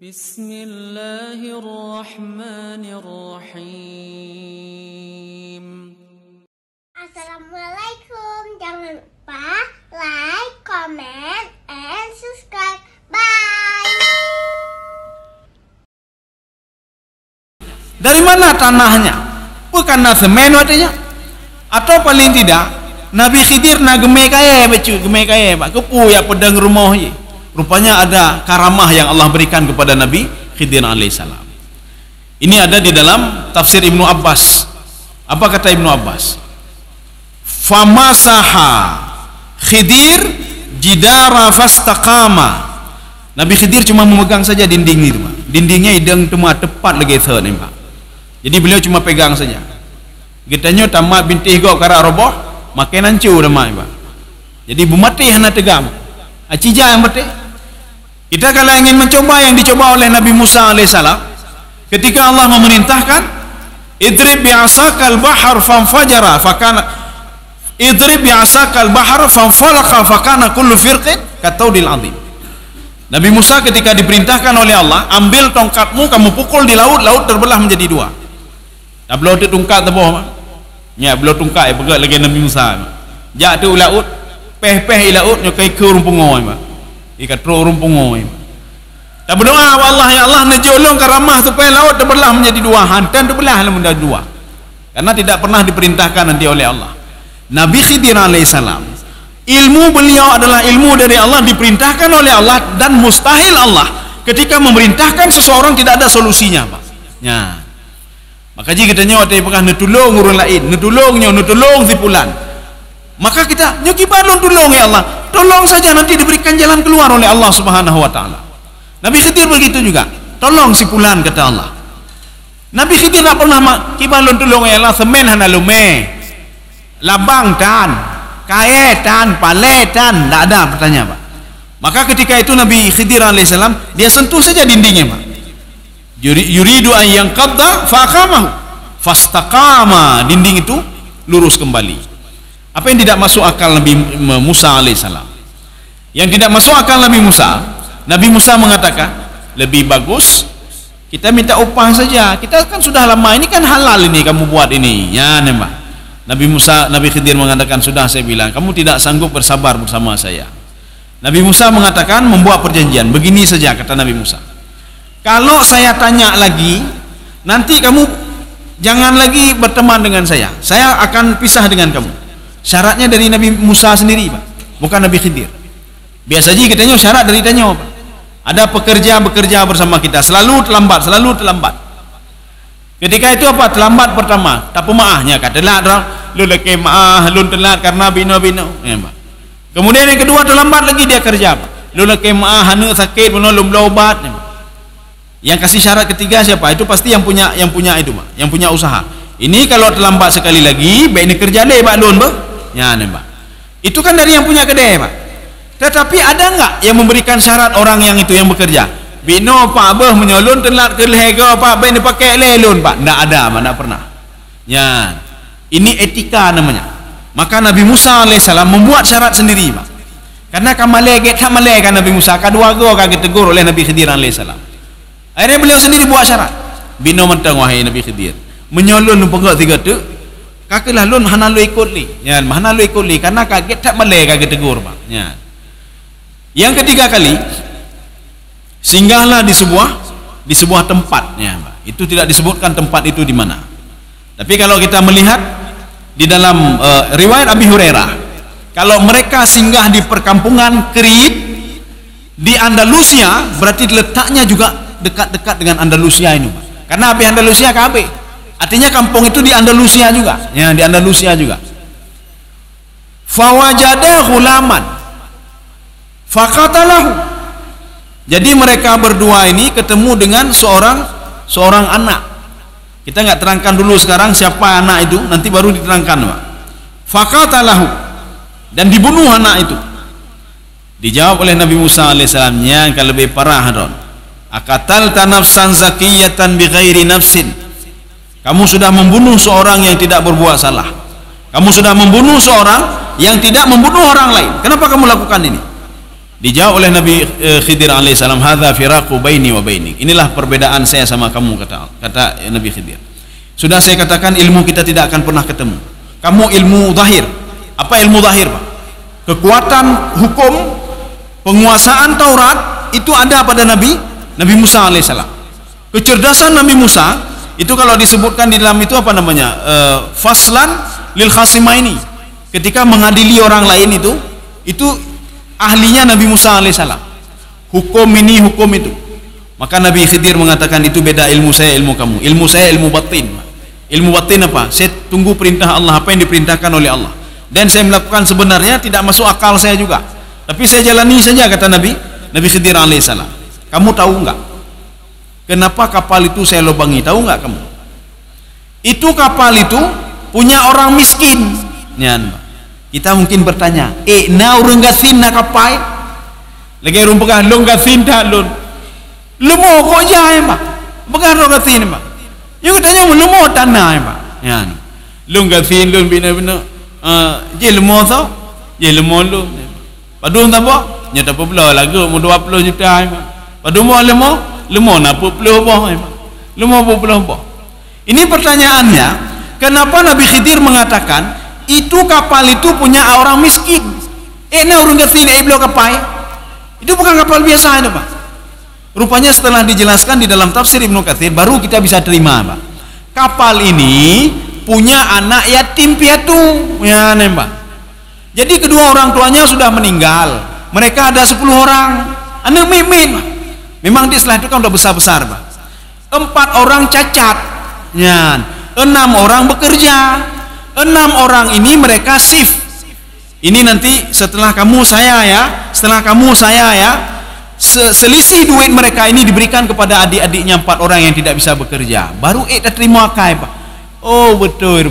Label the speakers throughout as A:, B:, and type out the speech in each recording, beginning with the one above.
A: Bismillahirrahmanirrahim.
B: Assalamualaikum. Jangan lupa like, comment, and subscribe. Bye.
C: Dari mana tanahnya? Bukan na semen watanya. Atau paling tidak Nabi Khidir na gemai kaya becu, gemai kaya pak kepu ya pedang rumah ye. Rupanya ada karamah yang Allah berikan kepada Nabi Khidir alaihissalam. Ini ada di dalam tafsir Ibnu Abbas. Apa kata Ibnu Abbas? Famasaha Khidir jidara fastaqama. Nabi Khidir cuma memegang saja dinding itu pak. Dindingnya idang cuma tepat lagi ni pak. Jadi beliau cuma pegang saja. Gitanya tamat binti go kara roboh, makin hancur dah pak. Jadi bumati hana tegam. Acija yang mati. Kita kalau ingin mencoba yang dicoba oleh Nabi Musa alaihissalam, ketika Allah memerintahkan, idrib bi'asakal bahar fanfajara fakana, idrib bi'asakal bahar fanfalaqa fakana kullu firqin kataudil azim. Nabi Musa ketika diperintahkan oleh Allah, ambil tongkatmu kamu pukul di laut, laut terbelah menjadi dua. Tak belau tu tongkat tebah. Ya, belau tongkat ya pegat lagi Nabi Musa. Jak tu laut, peh-peh laut nyokai ke rumpungoi. Ikat pro rumpungoi. Tak berdoa Allah ya Allah najolong karamah supaya laut terbelah menjadi dua, hantan terbelah menjadi dua. Karena tidak pernah diperintahkan nanti oleh Allah. Nabi Khidir alaihissalam, ilmu beliau adalah ilmu dari Allah, diperintahkan oleh Allah, dan mustahil Allah ketika memerintahkan seseorang tidak ada solusinya pak. Ya. Maka jika kita nyawa pekah netulung orang lain, netulung si fulan, maka kita nyoki balong tolong ya Allah, tolong saja nanti diberikan jalan keluar oleh Allah Subhanahu wa taala. Nabi Khidir begitu juga, tolong si fulan kata Allah. Nabi Khidir tak pernah ki balong tolong ya Allah, semen hana lume, labang tan, kae tan, pale tan, tak ada pertanyaan pak. Maka ketika itu Nabi Khidir alaihissalam dia sentuh saja dindingnya pak. Yuridu an yanqadda faqamahu fastaqama, dinding itu lurus kembali. Apa yang tidak masuk akal Nabi Musa alaihissalam? Yang tidak masuk akal Nabi Musa mengatakan lebih bagus kita minta upah saja. Kita kan sudah lama ini kan halal ini kamu buat ini. Ya nembak. Nabi Khidir mengatakan sudah saya bilang kamu tidak sanggup bersabar bersama saya. Nabi Musa mengatakan membuat perjanjian. Begini saja kata Nabi Musa. Kalau saya tanya lagi, nanti kamu jangan lagi berteman dengan saya. Saya akan pisah dengan kamu. Syaratnya dari Nabi Musa sendiri pak, bukan Nabi Khidir. Biasa saja kita syarat dari tanya pak. Ada pekerja bekerja bersama kita selalu terlambat. Ketika itu apa? Terlambat pertama tak pemaahnya kata telat lu leke maah lu telat karena bino ya, pak. Kemudian yang kedua terlambat lagi dia kerja pak. Lu leke maah hana sakit belum obat ya, pak. Yang kasih syarat ketiga siapa? Itu pasti yang punya itu pak, yang punya usaha. Ini kalau terlambat sekali lagi baik ini kerja deh pak lun pak. Ya nembak. Itu kan dari yang punya kedai pak. Tetapi ada enggak yang memberikan syarat orang yang itu yang bekerja? Bino pak abah menyolun telat ke lehega pak, baik ni pakai lelun pak. Enggak ada, enggak pernah. Ya. Ini etika namanya. Maka Nabi Musa alaihissalam membuat syarat sendiri pak. Karena kamale kan Nabi Musa kadua go kaget tegur oleh Nabi Khidir alaihissalam. Akhirnya beliau sendiri buat syarat. Bino mentang wahai Nabi Khidir. Menyolun pengak tiga tu. Kakilah lun hana lu ikut li. Ya, hana lu ikut li karena kaget tak malai kaget tegur pak. Ya. Yang ketiga kali singgahlah di sebuah tempat ya, pak. Itu tidak disebutkan tempat itu di mana. Tapi kalau kita melihat di dalam riwayat Abi Hurairah, kalau mereka singgah di perkampungan Krit di Andalusia, berarti letaknya juga dekat-dekat dengan Andalusia ini pak. Karena api Andalusia KB. Artinya kampung itu di Andalusia juga. Ya, di Andalusia juga. Fawajada ghulaman faqatalahu. Jadi mereka berdua ini ketemu dengan seorang anak. Kita enggak terangkan dulu sekarang siapa anak itu, nanti baru diterangkan pak. Faqatalahu, dan dibunuh anak itu. Dijawab oleh Nabi Musa alaihissalam, yang lebih parah don. Akatalta nafsan zakiyatan bighairi nafsin. Kamu sudah membunuh seorang yang tidak berbuat salah. Kamu sudah membunuh seorang yang tidak membunuh orang lain. Kenapa kamu lakukan ini? Dijawab oleh Nabi Khidir alaihissalam, hadza firaqu baini wa bainik. Inilah perbedaan saya sama kamu, kata Nabi Khidir. Sudah saya katakan ilmu kita tidak akan pernah ketemu. Kamu ilmu zahir. Apa ilmu zahir, Pak? Kekuatan hukum, penguasaan Taurat itu ada pada Nabi Musa alaihissalam. Kecerdasan Nabi Musa itu kalau disebutkan di dalam itu apa namanya? Faslan lil khasimaini. Ketika mengadili orang lain itu ahlinya Nabi Musa alaihissalam. Hukum ini, hukum itu. Maka Nabi Khidir mengatakan itu beda ilmu saya, ilmu kamu. Ilmu saya ilmu batin. Ilmu batin apa? Saya tunggu perintah Allah, apa yang diperintahkan oleh Allah. Dan saya melakukan sebenarnya tidak masuk akal saya juga. Tapi saya jalani saja, kata Nabi Khidir alaihissalam. Kamu tahu enggak? Kenapa kapal itu saya lobangi? Tahu enggak kamu? Itu kapal itu punya orang miskin. Nyan. Kita mungkin bertanya, na urang gasin na kapal? Lagi urang pegang long gasin tak lon. Lumo kok jaya, Pak? Pegang long gasin, Pak. Yang katanya lumo tanah, Pak. Nyan. Long gasin lon bina-bina. Je lumo tau? Je lumo lu. Padung tak apa? Nya tak apa lagu mu 20 juta, Pak. Padung mo lumo na 40 bah, Pak. Lumo 40 bah. Ini pertanyaannya, kenapa Nabi Khidir mengatakan itu kapal itu punya orang miskin? Na urang gasin belum kapal. Itu bukan kapal biasa itu, Pak. Rupanya setelah dijelaskan di dalam tafsir Ibnu Katsir baru kita bisa terima, Pak. Kapal ini punya anak yatim piatu, ya, Pak. Jadi kedua orang tuanya sudah meninggal. Mereka ada 10 orang. Anak mimin, Pak. Memang di setelah itu kan udah besar-besar, Pak. 4 orang cacat. Ya, 6 orang bekerja. 6 orang ini mereka shift. Ini nanti setelah kamu saya ya, selisih duit mereka ini diberikan kepada adik-adiknya 4 orang yang tidak bisa bekerja. Baru terima kai, Pak. Oh betul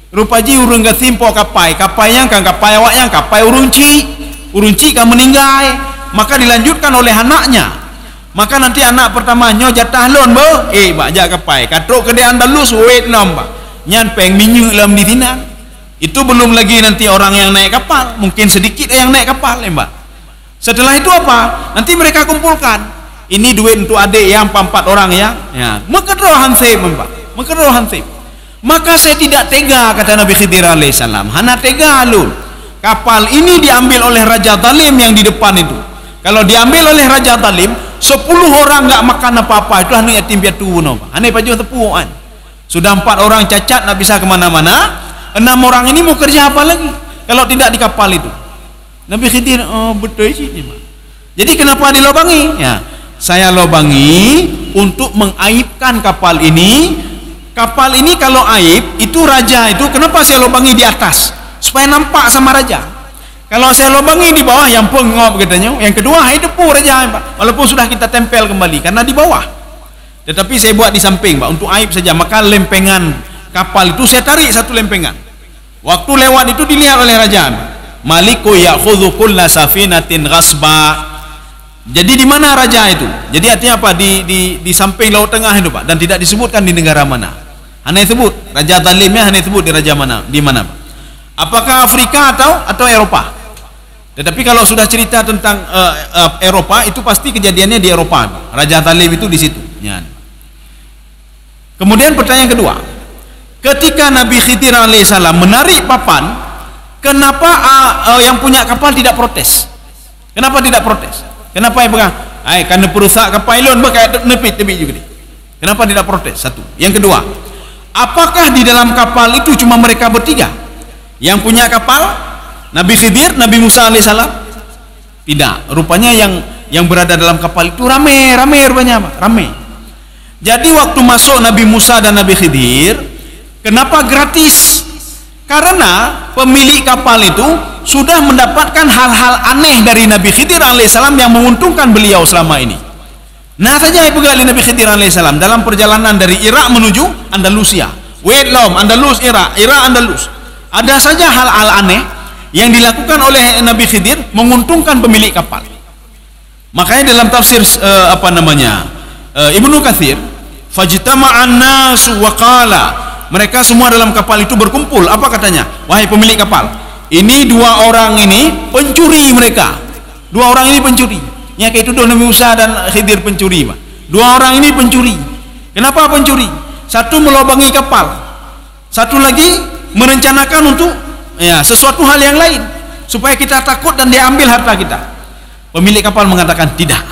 C: Rupaji urung gasimpo kapai yang kan kapai awak yang kapai urunci kan meninggal. Maka dilanjutkan oleh anaknya. Maka nanti anak pertamanya jatah lon bo, Pak jak kapai katrok ke di Andalus Vietnam, Pak. Nyan peng minyu lam di sinan. Itu belum lagi nanti orang yang naik kapal, mungkin sedikit yang naik kapal, Mbak. Setelah itu apa? Nanti mereka kumpulkan. Ini duit untuk adik yang 4 orang ya. Mekedrohan sip, Mbak. Mekedrohan sip. Maka saya tidak tega, kata Nabi Khidir alaihissalam. Hana tega lun. Kapal ini diambil oleh Raja Zalim yang di depan itu. Kalau diambil oleh Raja Zalim, 10 orang enggak makan apa-apa. Itu hanya yatim piatu, Pak. Hanya baju tepuan. Sudah 4 orang cacat, tak bisa kemana-mana. 6 orang ini mau kerja apa lagi kalau tidak di kapal itu? Nabi Khidir, oh betul sih, Pak. Jadi kenapa dilobangi? Ya, saya lobangi untuk mengaibkan kapal ini. Kapal ini kalau aib, itu raja itu kenapa saya lobangi di atas? Supaya nampak sama raja. Kalau saya lobangi di bawah, yang pengop katanya. Yang kedua, itu pun raja, Pak. Walaupun sudah kita tempel kembali karena di bawah. Tetapi saya buat di samping, Pak, untuk aib saja. Maka lempengan kapal itu saya tarik satu lempengan. Waktu lewat itu dilihat oleh raja. Maliku ya'khudhu kulla safinatin ghasba. Jadi di mana raja itu? Jadi artinya apa? Di samping laut tengah itu, Pak, dan tidak disebutkan di negara mana. Hanya disebut raja zalimnya, hanya disebut di raja mana, di mana, Pak. Apakah Afrika atau Eropa? Tetapi kalau sudah cerita tentang Eropa, itu pasti kejadiannya di Eropa, Pak. Raja zalim itu di situ. Ya. Kemudian pertanyaan kedua, ketika Nabi Khidir alaihissalam menarik papan, kenapa yang punya kapal tidak protes? Kenapa tidak protes? Kenapa yang pegang? Karena perusak kapal lon berkait nepit juga. Kenapa tidak protes? Satu. Yang kedua, apakah di dalam kapal itu cuma mereka bertiga? Yang punya kapal Nabi Khidir, Nabi Musa alaihissalam? Tidak. Rupanya yang berada dalam kapal itu ramai rupanya, Pak. Ramai. Jadi waktu masuk Nabi Musa dan Nabi Khidir, kenapa gratis? Karena pemilik kapal itu sudah mendapatkan hal-hal aneh dari Nabi Khidir alaihissalam yang menguntungkan beliau selama ini. Nah saja pegali Nabi Khidir alaihissalam dalam perjalanan dari Irak menuju Andalusia, Vietnam, Andalus, Irak, Andalus. Ada saja hal-hal aneh yang dilakukan oleh Nabi Khidir menguntungkan pemilik kapal. Makanya dalam tafsir Ibnu Katsir, fajtama'an nasu wa qala, mereka semua dalam kapal itu berkumpul. Apa katanya? Wahai pemilik kapal, ini 2 orang ini pencuri mereka. Dua orang ini pencuri. Yang itu Nabi Musa dan Khidir pencuri, Pak. Dua orang ini pencuri. Kenapa pencuri? Satu melobangi kapal, satu lagi merencanakan untuk sesuatu hal yang lain supaya kita takut dan dia ambil harta kita. Pemilik kapal mengatakan tidak.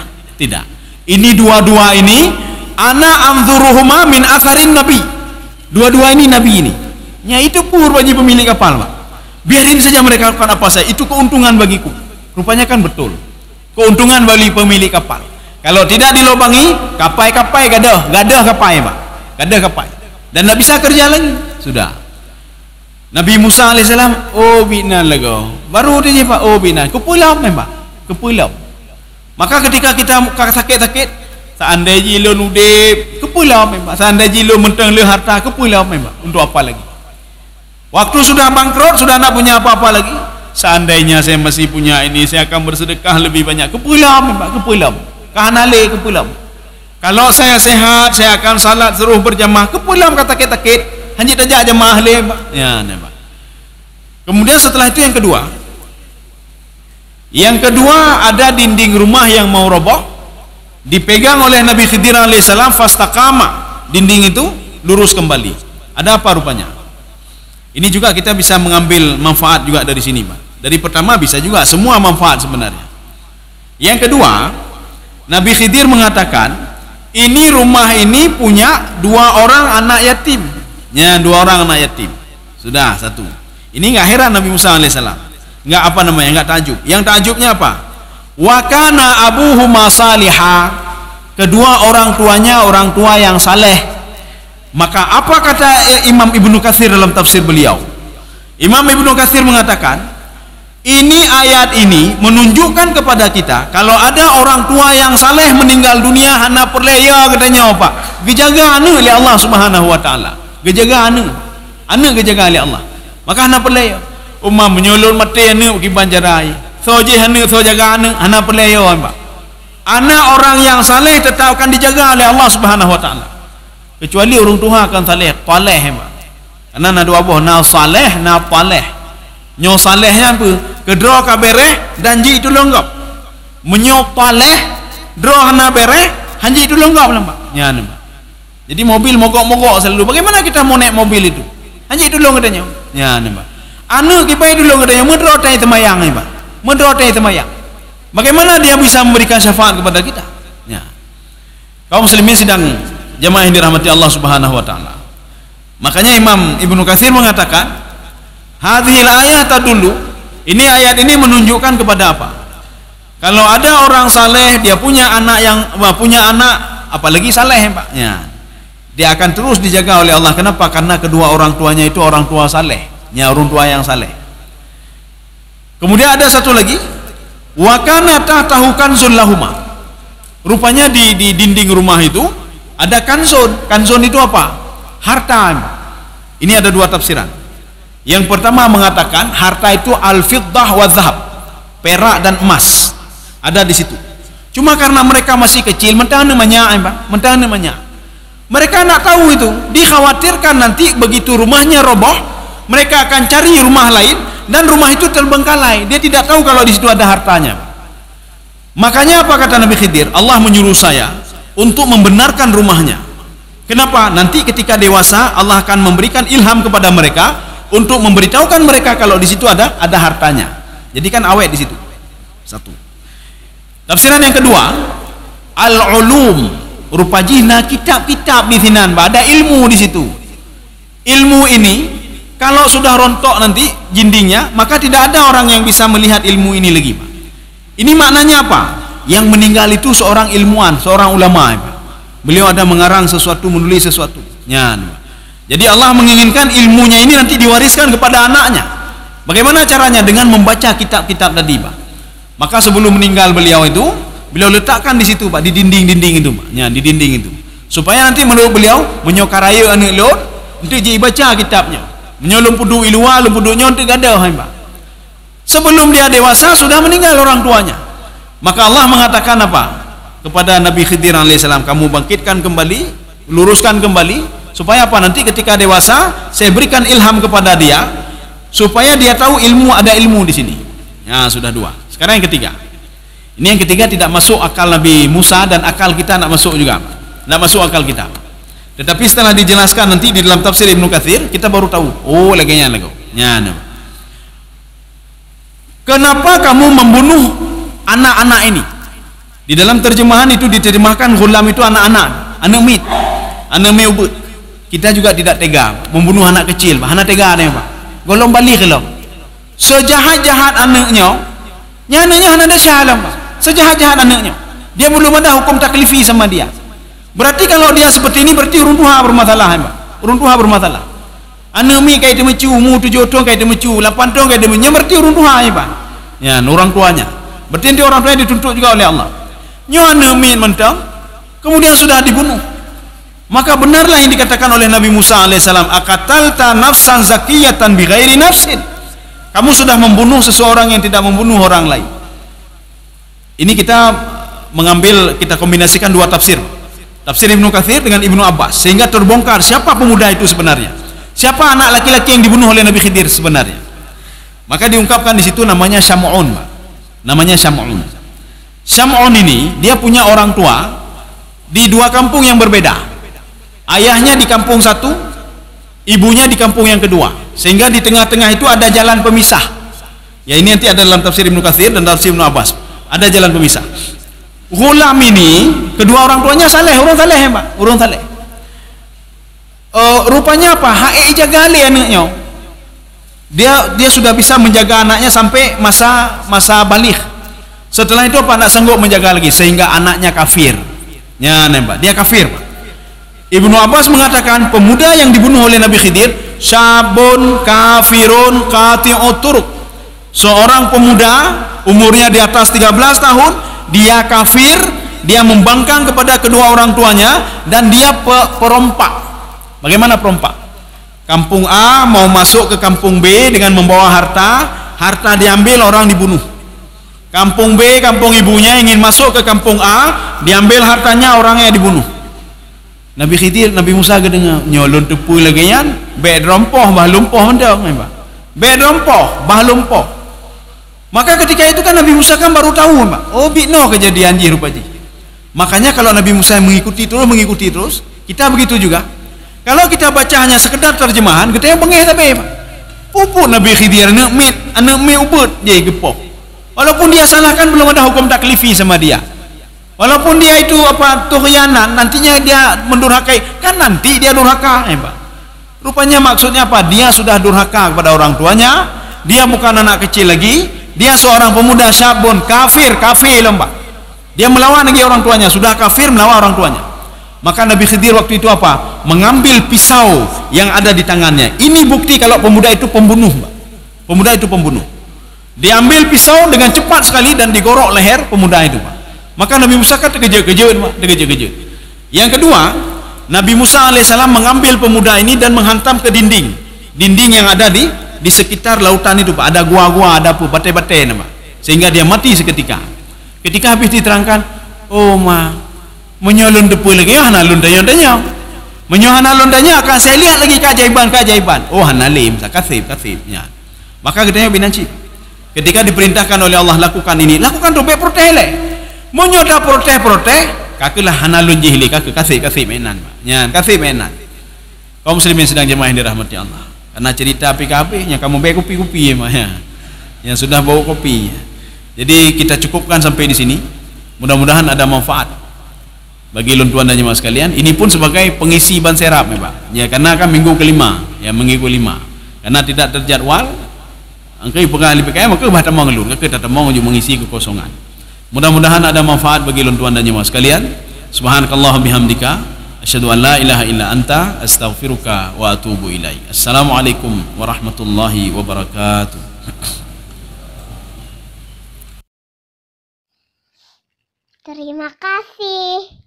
C: Ini dua-dua ini ana anzuruhuma min atharin nabi. Dua-dua ini nabi ini. Ya itu pur bagi pemilik kapal, Pak. Biarin saja mereka lakukan apa saja. Itu keuntungan bagiku. Rupanya kan betul. Keuntungan bagi pemilik kapal. Kalau tidak dilobangi, kapai gadah kapai, Pak. Gadah kapai. Dan tidak bisa kerja lagi. Sudah. Nabi Musa AS, oh binan lagu. Baru dia Pak, oh binan. Kepulau memang. Kepulau. Maka ketika kita sakit-sakit, seandainya jilo nudip, kepulau memang. Seandainya jilo mentang le harta, kepulau memang. Untuk apa lagi? Waktu sudah bangkrut, sudah nak punya apa-apa lagi. Seandainya saya masih punya ini, saya akan bersedekah lebih banyak. Kepulau memang, kepulau. Kahanale kepulau. Kalau saya sehat, saya akan salat seruh berjamaah. Kepulau kata takit, hanya tajak jamaah le. Ya, nampak. Kemudian setelah itu yang kedua. Yang kedua ada dinding rumah yang mau roboh, dipegang oleh Nabi Khidir alaihissalam, fastaqama. Dinding itu lurus kembali. Ada apa rupanya? Ini juga kita bisa mengambil manfaat juga dari sini, Pak. Dari pertama bisa juga semua manfaat sebenarnya. Yang kedua, Nabi Khidir mengatakan, ini rumah ini punya dua orang anak yatim. Ya, dua orang anak yatim. Sudah satu. Ini enggak heran Nabi Musa alaihissalam. Enggak apa namanya, enggak takjub. Yang takjubnya apa? Wa kana abuhuma salihah. Kedua orang tuanya orang tua yang saleh. Maka apa kata Imam Ibnu Katsir dalam tafsir beliau? Imam Ibnu Katsir mengatakan, ini ayat ini menunjukkan kepada kita kalau ada orang tua yang saleh meninggal dunia hana perlaya katanya apa? Gejaga anu oleh Allah Subhanahu wa taala. Gejaga anu gejaga oleh Allah. Maka hana perlaya. Ummah menyolol mati anu pergi banjarai. Soje anu so jaga anu hana perlaya apa? Anak orang yang saleh tetap akan dijaga oleh Allah Subhanahu wa taala. Kecuali orang tua akan saleh, taleh apa? Karena na dua buah na saleh na taleh. Nyo salehnya apa? Kedua kabereh danji itu longgap. Menyo taleh draw hana bereh hanji itu longgap nampak. Ya nampak. Jadi mobil mogok-mogok selalu. Bagaimana kita mau naik mobil itu? Hanji itu long katanya. Ya nampak. Anu kipai dulu katanya mendro tai temayang ni, Pak. Mendro tai temayang. Bagaimana dia bisa memberikan syafaat kepada kita? Ya. Kaum muslimin sidang jamaah yang dirahmati Allah Subhanahu wa taala. Makanya Imam Ibnu Katsir mengatakan, hadhil ayat dulu, ini ayat ini menunjukkan kepada apa? Kalau ada orang saleh, dia punya anak apalagi saleh, Pak. Ya. Dia akan terus dijaga oleh Allah. Kenapa? Karena kedua orang tuanya itu orang tua saleh, ya, orang tua yang saleh. Kemudian ada satu lagi, wa kana tahtahu kanzun lahuma. Rupanya di dinding rumah itu ada kanzun. Kanzun itu apa? Harta. Ini ada dua tafsiran. Yang pertama mengatakan harta itu al-fiddah wa zahab, perak dan emas ada di situ. Cuma karena mereka masih kecil, mentang namanya, mentang namanya. Mereka nak tahu itu, dikhawatirkan nanti begitu rumahnya roboh, mereka akan cari rumah lain dan rumah itu terbengkalai. Dia tidak tahu kalau di situ ada hartanya. Makanya apa kata Nabi Khidir? Allah menyuruh saya untuk membenarkan rumahnya. Kenapa? Nanti ketika dewasa Allah akan memberikan ilham kepada mereka untuk memberitahukan mereka kalau di situ ada hartanya. Jadi kan awet di situ. Satu. Tafsiran yang kedua, al-ulum, rupajina kitab-kitab di sinan, ada ilmu di situ. Ilmu ini kalau sudah rontok nanti jindingnya, maka tidak ada orang yang bisa melihat ilmu ini lagi, Pak. Ini maknanya apa? Yang meninggal itu seorang ilmuwan, seorang ulama, Pak. Beliau ada mengarang sesuatu, menulis sesuatu. Ya, jadi Allah menginginkan ilmunya ini nanti diwariskan kepada anaknya. Bagaimana caranya? Dengan membaca kitab-kitab tadi, Pak. Maka sebelum meninggal beliau itu, beliau letakkan di situ, Pak, di dinding-dinding itu, Pak. Ya, di dinding itu. Supaya nanti menurut beliau menyokaraya anak lot untuk jadi baca kitabnya. Menyolong pudu ilua, lumpudunya untuk gadah, Pak. Sebelum dia dewasa sudah meninggal orang tuanya. Maka Allah mengatakan apa? Kepada Nabi Khidir alaihissalam, kamu bangkitkan kembali, luruskan kembali, supaya apa? Nanti ketika dewasa saya berikan ilham kepada dia supaya dia tahu ilmu, ada ilmu di sini. Ya, sudah dua. Sekarang yang ketiga. Ini yang ketiga, tidak masuk akal Nabi Musa, dan akal kita nak masuk juga, nak masuk akal kita. Tetapi setelah dijelaskan nanti di dalam tafsir Ibnu Katsir, kita baru tahu, oh laganya lagu. Kenapa kamu membunuh anak-anak ini? Di dalam terjemahan itu diterjemahkan ghulam itu anak-anak, anak mit, anak meubut. Kita juga tidak tega membunuh anak kecil, Pak. Anak tega ni, Pak. Golong balik kalau. Sejahat-jahat anaknya, anaknya anak dah syalam, Pak. Sejahat-jahat anaknya, dia belum ada hukum taklifi sama dia. Berarti kalau dia seperti ini, berarti urun tuha bermasalah, Pak. Urun tuha bermasalah. Anak mi kait mecu, mu 7 tahun kait mecu, 8 tahun kait mecu, berarti urun tuha, Pak. Ya, orang tuanya. Berarti nanti orang tuanya dituntut juga oleh Allah. Anak mi mentang, kemudian sudah dibunuh. Maka benarlah yang dikatakan oleh Nabi Musa alaihissalam, akatalta nafsan zakiyatan bighairi nafsin. Kamu sudah membunuh seseorang yang tidak membunuh orang lain. Ini kita mengambil, kita kombinasikan dua tafsir, tafsir Ibnu Katsir dengan Ibnu Abbas, sehingga terbongkar siapa pemuda itu sebenarnya, siapa anak laki-laki yang dibunuh oleh Nabi Khidir sebenarnya. Maka diungkapkan di situ namanya Syam'un, namanya Syam'un. Syam'un ini dia punya orang tua di dua kampung yang berbeda. Ayahnya di kampung satu, ibunya di kampung yang kedua, sehingga di tengah-tengah itu ada jalan pemisah. Ya, ini nanti ada dalam tafsir Ibnu Katsir dan tafsir Ibnu Abbas, ada jalan pemisah. Ghulam ini kedua orang tuanya saleh, orang saleh, Pak, orang saleh. Rupanya apa? Hae jaga anaknya. Dia sudah bisa menjaga anaknya sampai masa baligh. Setelah itu apa? Tak sanggup menjaga lagi, sehingga anaknya kafir. Ya, nembak. Dia kafir, Pak. Ibnu Abbas mengatakan pemuda yang dibunuh oleh Nabi Khidir, syabun kafirun qati'ut turuq. Seorang pemuda umurnya di atas 13 tahun, dia kafir, dia membangkang kepada kedua orang tuanya, dan dia perompak. Bagaimana perompak? Kampung A mau masuk ke kampung B dengan membawa harta diambil, orang dibunuh. Kampung B, kampung ibunya ingin masuk ke kampung A, diambil hartanya, orangnya dibunuh. Nabi Khidir, Nabi Musa kedengar nyolon tepu lagi yan, bed rompoh bah lumpoh mendang, bed rompoh bah lumpoh. Maka ketika itu kan Nabi Musa kan baru tahu, Pak. Oh, bitno kejadian ji rupanya. Makanya kalau Nabi Musa mengikuti terus, kita begitu juga. Kalau kita baca hanya sekedar terjemahan, kita yang bengeh tapi, Pak. Pupuk Nabi Khidir anak mi ubud dia gepoh. Walaupun dia salahkan, belum ada hukum taklifi sama dia. Walaupun dia itu apa tughyanan, nantinya dia mendurhakai, kan nanti dia durhaka, Pak. Rupanya maksudnya apa? Dia sudah durhaka kepada orang tuanya, dia bukan anak kecil lagi, dia seorang pemuda syabun kafir lembah. Dia melawan lagi orang tuanya, sudah kafir melawan orang tuanya. Maka Nabi Khidir waktu itu apa? Mengambil pisau yang ada di tangannya. Ini bukti kalau pemuda itu pembunuh, Pak. Pemuda itu pembunuh. Diambil pisau dengan cepat sekali dan digorok leher pemuda itu, Pak. Maka Nabi Musa kan terkejut-kejut. Yang kedua, Nabi Musa alaihissalam mengambil pemuda ini dan menghantam ke dinding yang ada di sekitar lautan itu, Pak. Ada gua-gua, ada apa, batai-batai, Pak. Sehingga dia mati seketika. Ketika habis diterangkan, oh menyolong depu lagi, hana lundanya. Menyohana lundanya akan saya lihat lagi keajaiban. Oh, hana lim, kasib. Ya. Maka katanya binanci. Ketika diperintahkan oleh Allah lakukan ini, lakukan dobek protes le. Menyoda protes, kakilah hanalun jihli, kakak kasih mainan, ya, kasih mainan. Kaum muslimin sedang jemaah yang dirahmati Allah. Karena cerita PKB, yang kamu bawa kopi-kopi ya, yang sudah bawa kopi. Jadi kita cukupkan sampai di sini. Mudah-mudahan ada manfaat bagi luntuan dan jemaah sekalian. Ini pun sebagai pengisi ban serap, ya, Pak. Ya, karena kan minggu kelima, ya minggu kelima. Karena tidak terjadwal, angkai pengali PKM, maka bahkan mau ngelur, kita tak mau mengisi kekosongan. Mudah-mudahan ada manfaat bagi luntuan dan jemaah sekalian. Subhanakallahumma bihamdika asyhadu an la ilaha illa anta astaghfiruka wa atubu ilaik. Assalamualaikum warahmatullahi wabarakatuh.
B: Terima kasih.